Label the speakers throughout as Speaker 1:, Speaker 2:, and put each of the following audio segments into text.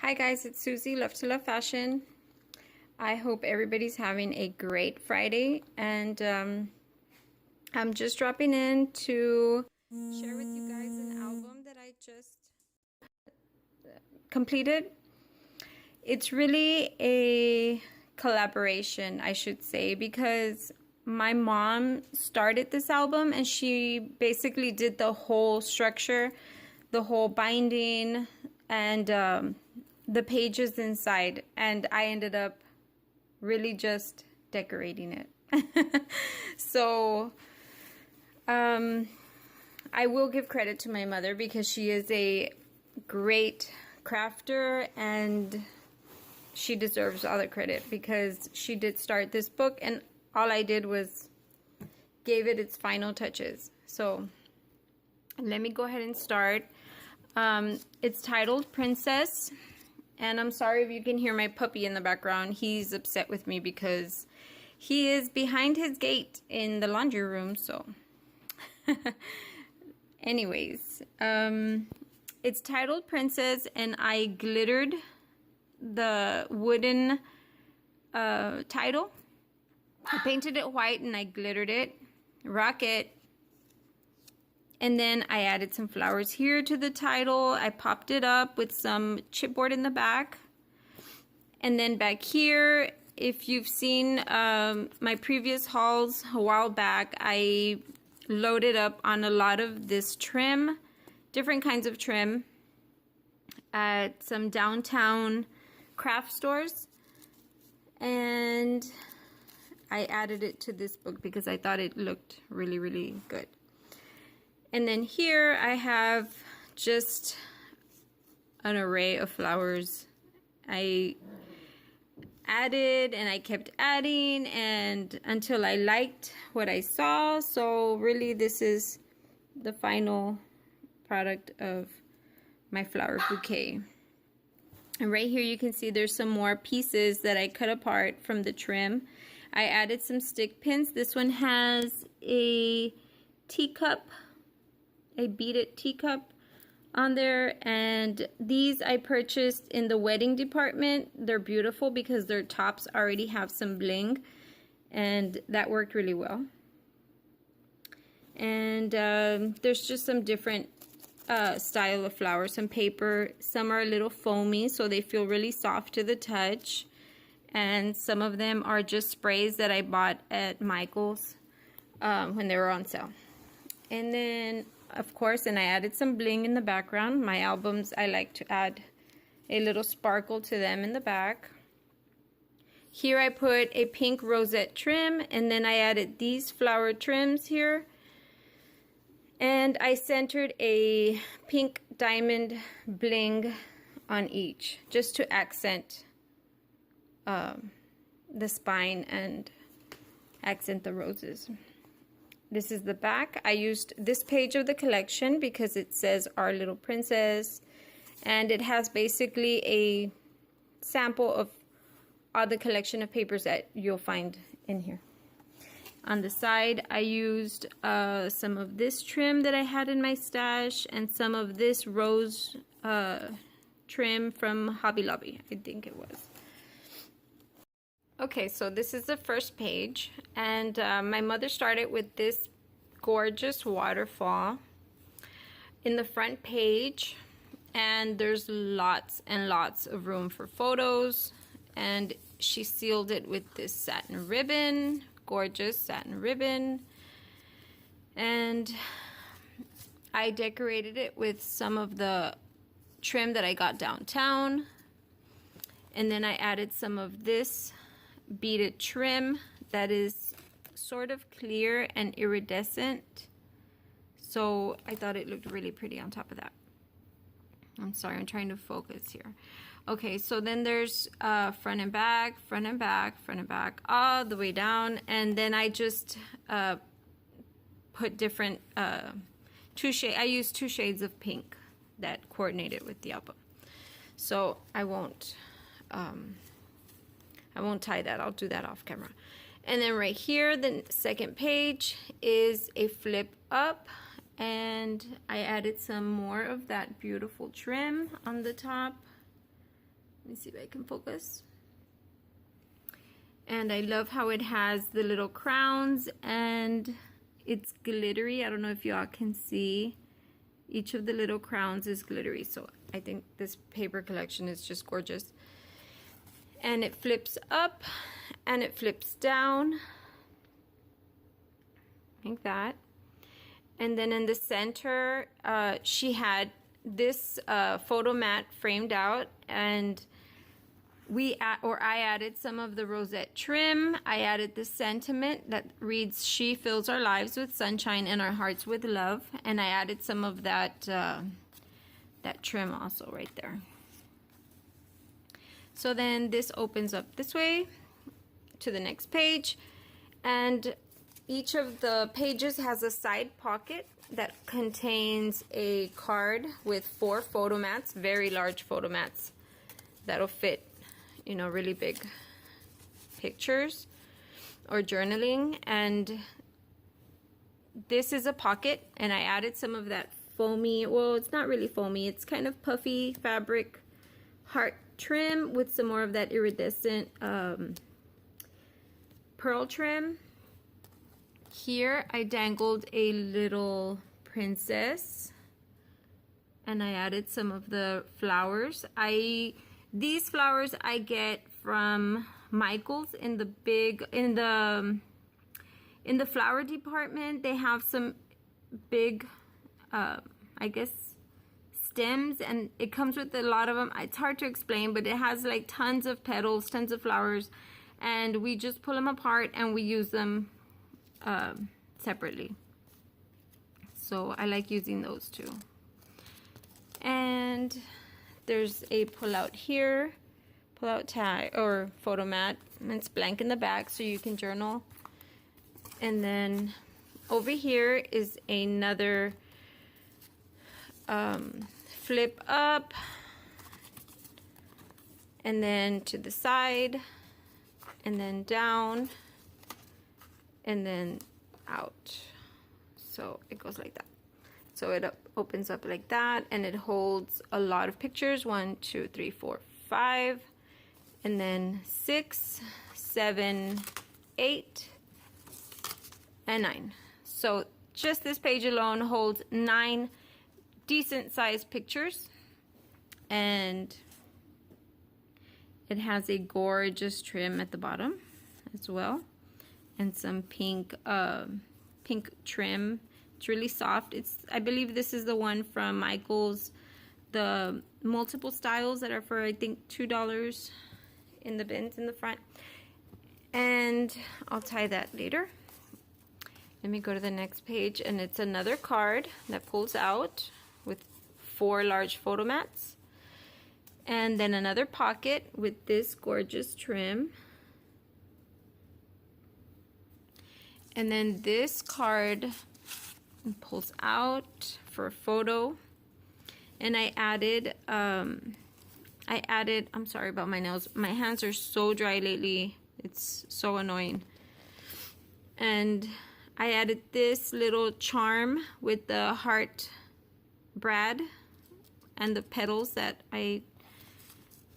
Speaker 1: Hi guys, it's Susie, Love to Love Fashion. I hope everybody's having a great Friday, and I'm just dropping in to share with you guys an album that I just completed. It's really a collaboration, I should say, because my mom started this album and she basically did the whole structure, the whole binding, and the pages inside, and I ended up really just decorating it. So I will give credit to my mother because she is a great crafter and she deserves all the credit because she did start this book and all I did was gave it its final touches. So let me go ahead and start. It's titled Princess. And I'm sorry if you can hear my puppy in the background. He's upset with me because he is behind his gate in the laundry room. So anyways, it's titled Princess, and I glittered the wooden title. I painted it white and I glittered it. Rocket. And then I added some flowers here to the title. I popped it up with some chipboard in the back. And then back here, if you've seen my previous hauls a while back, I loaded up on a lot of this trim, different kinds of trim, at some downtown craft stores. And I added it to this book because I thought it looked really, really good. And then here I have just an array of flowers. I added and I kept adding and until I liked what I saw. So really this is the final product of my flower bouquet. And right here you can see there's some more pieces that I cut apart from the trim. I added some stick pins. This one has a teacup, a beaded teacup on there, and these I purchased in the wedding department. They're beautiful because their tops already have some bling, and that worked really well. And there's just some different style of flowers. Some paper, some are a little foamy so they feel really soft to the touch, and some of them are just sprays that I bought at Michael's when they were on sale. And then of course, and I added some bling in the background. My albums, I like to add a little sparkle to them in the back. Here I put a pink rosette trim, and then I added these flower trims here. And I centered a pink diamond bling on each, just to accent the spine and accent the roses. This is the back. I used this page of the collection because it says Our Little Princess, and it has basically a sample of all the collection of papers that you'll find in here. On the side, I used some of this trim that I had in my stash and some of this rose trim from Hobby Lobby, I think it was. Okay, so this is the first page, and my mother started with this gorgeous waterfall in the front page, and there's lots and lots of room for photos, and she sealed it with this satin ribbon, gorgeous satin ribbon, and I decorated it with some of the trim that I got downtown, and then I added some of this beaded trim that is sort of clear and iridescent, so I thought it looked really pretty on top of that. I'm sorry, I'm trying to focus here. Okay, so then there's front and back, front and back, front and back, all the way down, and then I just put different I used two shades of pink that coordinated with the album. So I won't tie that. I'll do that off camera. And then right here, the second page is a flip up, and I added some more of that beautiful trim on the top. Let me see if I can focus. And I love how it has the little crowns and it's glittery. I don't know if y'all can see. Each of the little crowns is glittery. So I think this paper collection is just gorgeous. And it flips up and it flips down. Like that. And then in the center, she had this photo mat framed out, and I added some of the rosette trim. I added the sentiment that reads, "She fills our lives with sunshine and our hearts with love," and I added some of that that trim also right there. So then this opens up this way to the next page, and each of the pages has a side pocket that contains a card with 4 photo mats, very large photo mats that'll fit, you know, really big pictures or journaling. And this is a pocket, and I added some of that foamy, well, it's not really foamy, it's kind of puffy fabric heart trim with some more of that iridescent pearl trim. Here I dangled a little princess, and I added some of the flowers. These flowers I get from Michael's in the flower department. They have some big I guess stems, and it comes with a lot of them. It's hard to explain, but it has like tons of petals, tons of flowers, and we just pull them apart and we use them separately. So I like using those too. And there's a pull-out here, pull-out tag or photo mat, and it's blank in the back so you can journal. And then over here is another flip up, and then to the side, and then down, and then out. So it goes like that. So it opens up like that, and it holds a lot of pictures. 1, 2, 3, 4, 5, and then 6, 7, 8, and 9. So just this page alone holds 9 decent sized pictures, and it has a gorgeous trim at the bottom as well, and some pink trim. It's really soft. I believe this is the one from Michael's, the multiple styles that are for I think $2 in the bins in the front. And I'll tie that later. Let me go to the next page, and it's another card that pulls out with 4 large photo mats, and then another pocket with this gorgeous trim, and then this card pulls out for a photo. And I added I'm sorry about my nails, my hands are so dry lately, it's so annoying. And I added this little charm with the heart brad and the petals that I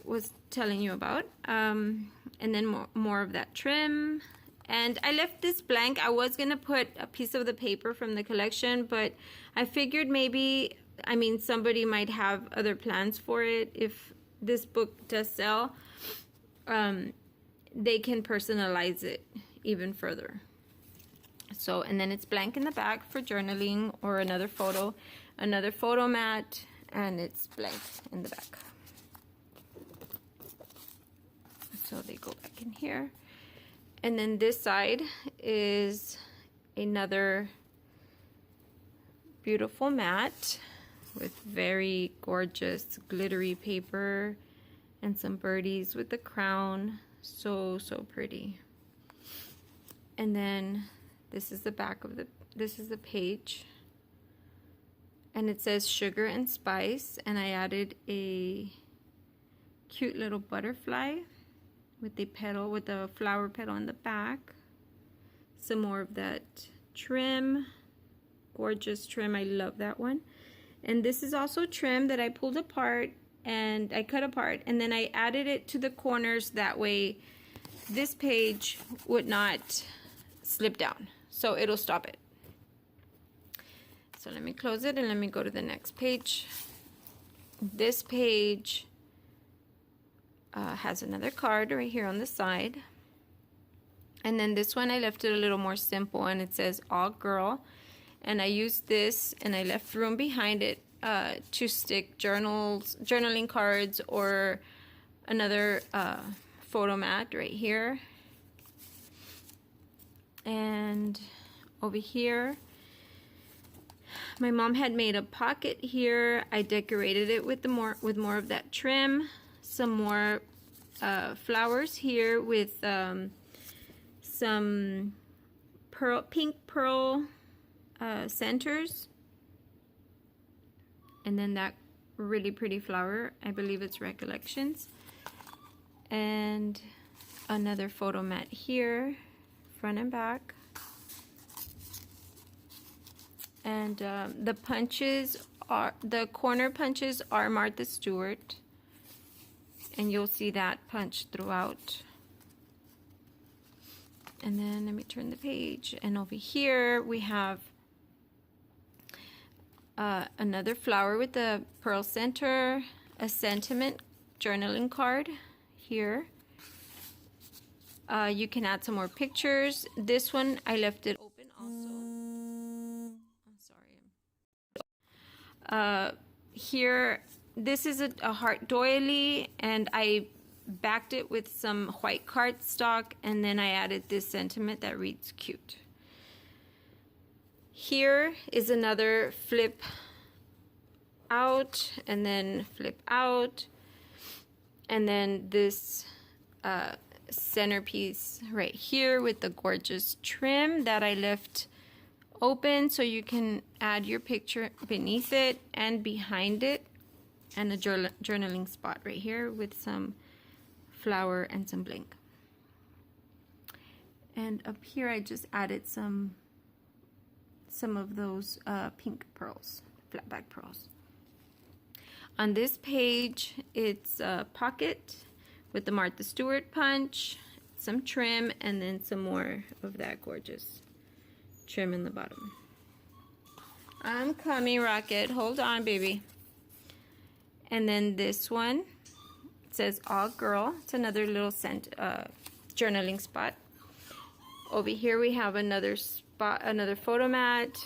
Speaker 1: was telling you about, and then more of that trim. And I left this blank. I was gonna put a piece of the paper from the collection, but I figured maybe, I mean, somebody might have other plans for it. If this book does sell, they can personalize it even further. So, and then it's blank in the back for journaling or another photo mat, and it's blank in the back. So they go back in here. And then this side is another beautiful mat with very gorgeous glittery paper and some birdies with the crown. So pretty. And then this is the back of this is the page, and it says sugar and spice, and I added a cute little butterfly with the petal, with the flower petal in the back. Some more of that trim, gorgeous trim. I love that one. And this is also trim that I pulled apart and I cut apart, and then I added it to the corners. That way this page would not slip down, so it'll stop it. So let me close it and let me go to the next page. This page has another card right here on the side. And then this one I left it a little more simple, and it says all girl. And I used this, and I left room behind it to stick journaling cards, or another photo mat right here. And over here, my mom had made a pocket here. I decorated it with more of that trim, some more flowers here with some pink pearl centers, and then that really pretty flower, I believe it's Recollections, and another photo mat here, front and back. And the corner punches are Martha Stewart, and you'll see that punch throughout. And then let me turn the page, and over here we have another flower with the pearl center, a sentiment journaling card here. You can add some more pictures. This one I left it open also. I'm sorry. Here, this is a heart doily, and I backed it with some white cardstock, and then I added this sentiment that reads cute. Here is another flip out, and then flip out, and then this centerpiece right here with the gorgeous trim that I left open, so you can add your picture beneath it and behind it, and a journaling spot right here with some flower and some bling. And up here I just added some of those pink pearls, flat back pearls. On this page, it's a pocket with the Martha Stewart punch, some trim, and then some more of that gorgeous trim in the bottom. I'm coming, Rocket. Hold on, baby. And then this one, it says all girl. It's another little journaling spot. Over here we have another spot, another photo mat.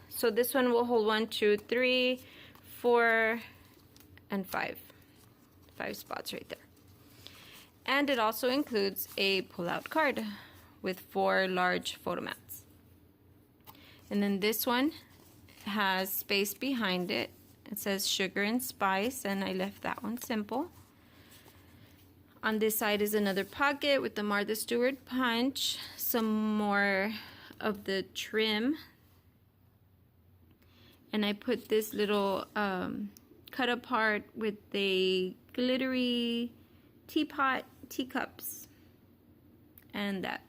Speaker 1: So this one will hold 1, 2, 3, 4, and 5. 5 spots right there. And it also includes a pull-out card with 4 large photo mats. And then this one has space behind it. It says sugar and spice, and I left that one simple. On this side is another pocket with the Martha Stewart punch, some more of the trim, and I put this little cut apart with the glittery teacups, and that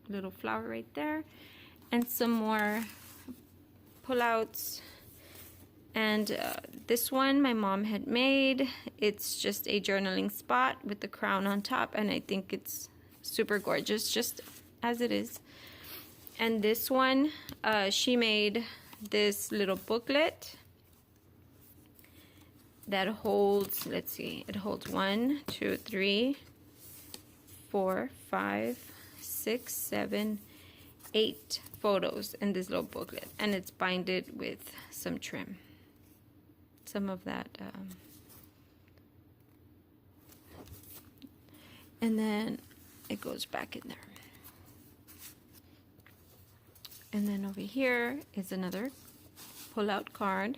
Speaker 1: little flower right there, and some more pullouts. And this one my mom had made. It's just a journaling spot with the crown on top, and I think it's super gorgeous just as it is. And this one, she made this little booklet that holds, let's see, it holds 1, 2, 3, 4, 5, 6, 7, 8 photos in this little booklet, and it's binded with some trim. Some of that, and then it goes back in there. And then over here is another pull-out card.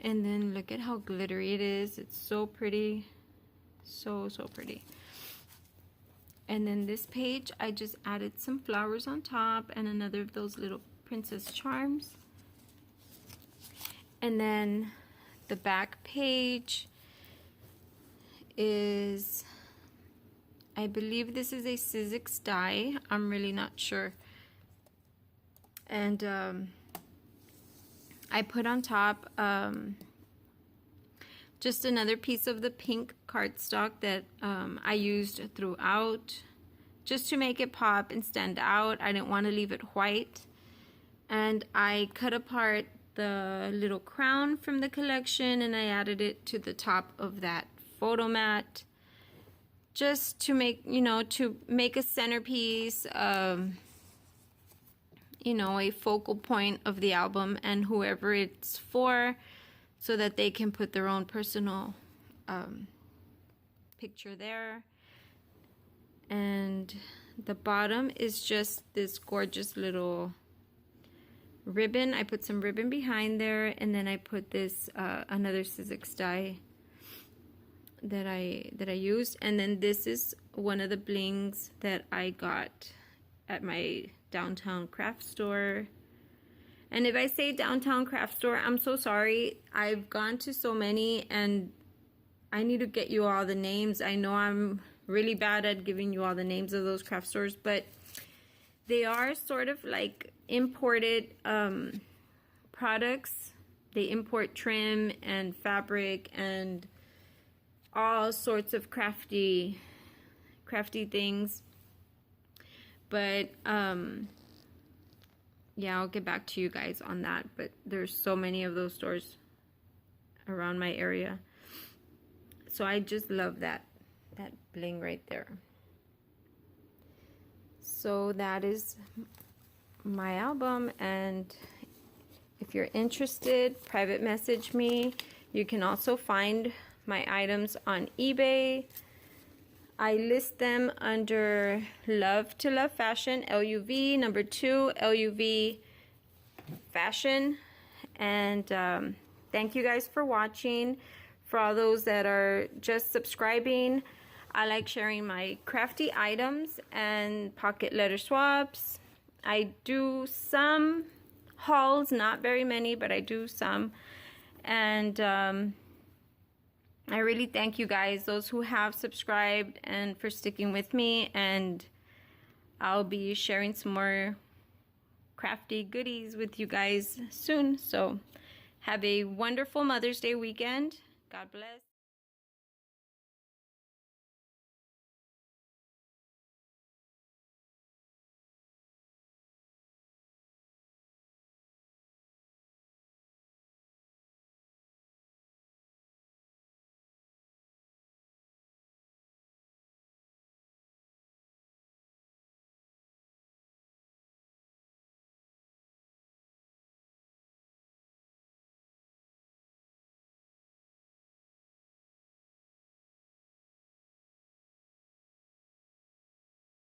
Speaker 1: And then look at how glittery it is. It's so pretty. So pretty. And then this page, I just added some flowers on top and another of those little princess charms. And then the back page is, I believe this is a Sizzix die. I'm really not sure. And I put on top Just another piece of the pink cardstock that I used throughout, just to make it pop and stand out. I didn't want to leave it white. And I cut apart the little crown from the collection and I added it to the top of that photo mat, just to make, you know, to make a centerpiece, you know, a focal point of the album and whoever it's for, so that they can put their own personal picture there. And the bottom is just this gorgeous little ribbon. I put some ribbon behind there, and then I put this another Sizzix die that I used, and then this is one of the blings that I got at my downtown craft store. And if I say downtown craft store, I'm so sorry. I've gone to so many and I need to get you all the names. I know I'm really bad at giving you all the names of those craft stores, but they are sort of like imported products. They import trim and fabric and all sorts of crafty things. But yeah, I'll get back to you guys on that. But there's so many of those stores around my area. So I just love that bling right there. So that is my album, and if you're interested, private message me. You can also find my items on eBay. I list them under Love to Love Fashion, LUV, number 2, LUV Fashion. And thank you guys for watching. For all those that are just subscribing, I like sharing my crafty items and pocket letter swaps. I do some hauls, not very many, but I do some. And I really thank you guys, those who have subscribed, and for sticking with me. And I'll be sharing some more crafty goodies with you guys soon. So have a wonderful Mother's Day weekend. God bless.